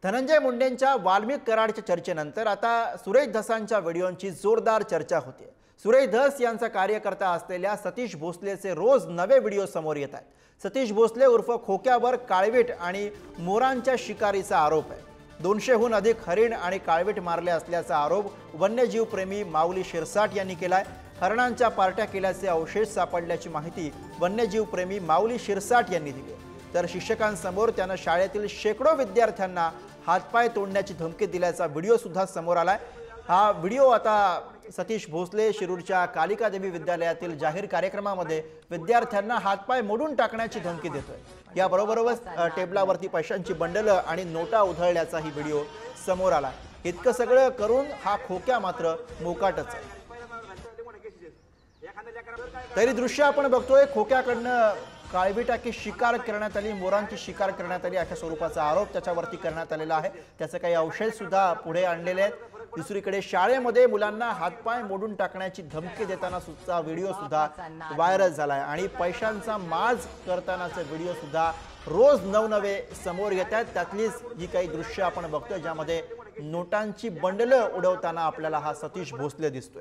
धनंजय मुंडेंच्या वाल्मिक कराडच्या चर्चेनंतर आता सुरेश धसांच्या व्हिडिओंची जोरदार चर्चा होते। सुरेश धस यांचा कार्यकर्ता असलेल्या सतीश भोसलेचे रोज नवे व्हिडिओ समोर येत आहेत। सतीश भोसले उर्फ खोक्यावर काळवीट आणि मोरांच्या शिकारीचा आरोप आहे। 200हून अधिक हरिण आणि काळवीट मारले असल्याचा आरोप वन्यजीव प्रेमी माऊली शिरसाट यांनी केलाय। हरणांच्या पार्ट्या केल्याचे अवशेष सापडल्याची माहिती वन्यजीव प्रेमी माऊली शिरसाट यांनी दिली। तर शिक्षकांसमोर त्यानं शाळेतील शेकडो विद्यार्थ्यांना हातपाय तोडण्याची धमकी दिल्याचा व्हिडिओ सुद्धा समोर आलाय। हा व्हिडिओ आता सतीश भोसले शिरूरच्या कालिका देवी विद्यालयातील जाहीर कार्यक्रमामध्ये विद्यार्थ्यांना हातपाय मोडून टाकण्याची धमकी देतोय। याबरोबरच टेबलावरती पैशांची बंडलं आणि नोटा उधळल्याचा ही व्हिडिओ समोर आला। इतकं सगळं करून हा खोक्या मात्र मोकाटच आहे। तरी दृश्य आपण बघतोय, खोक्याकडनं काळविटाची शिकार करण्यात आली, मोरांची शिकार करण्यात आली अशा स्वरूपाचा आरोप त्याच्यावरती करण्यात आलेला आहे। त्याचे काही अवशेष सुद्धा पुढे आणलेले आहेत। दुसरीकडे शाळेमध्ये मुलांना हातपाय मोडून टाकण्याची धमकी देताना सुद्धा व्हिडिओ सुद्धा व्हायरल झालाय आणि पैशांचा माज करतानाचे व्हिडिओ सुद्धा रोज नवनवे समोर येत आहेत। त्यातलीच ही काही दृश्य आपण बघतोय ज्यामध्ये नोटांची बंडलं उडवताना आपल्याला हा सतीश भोसले दिसतोय।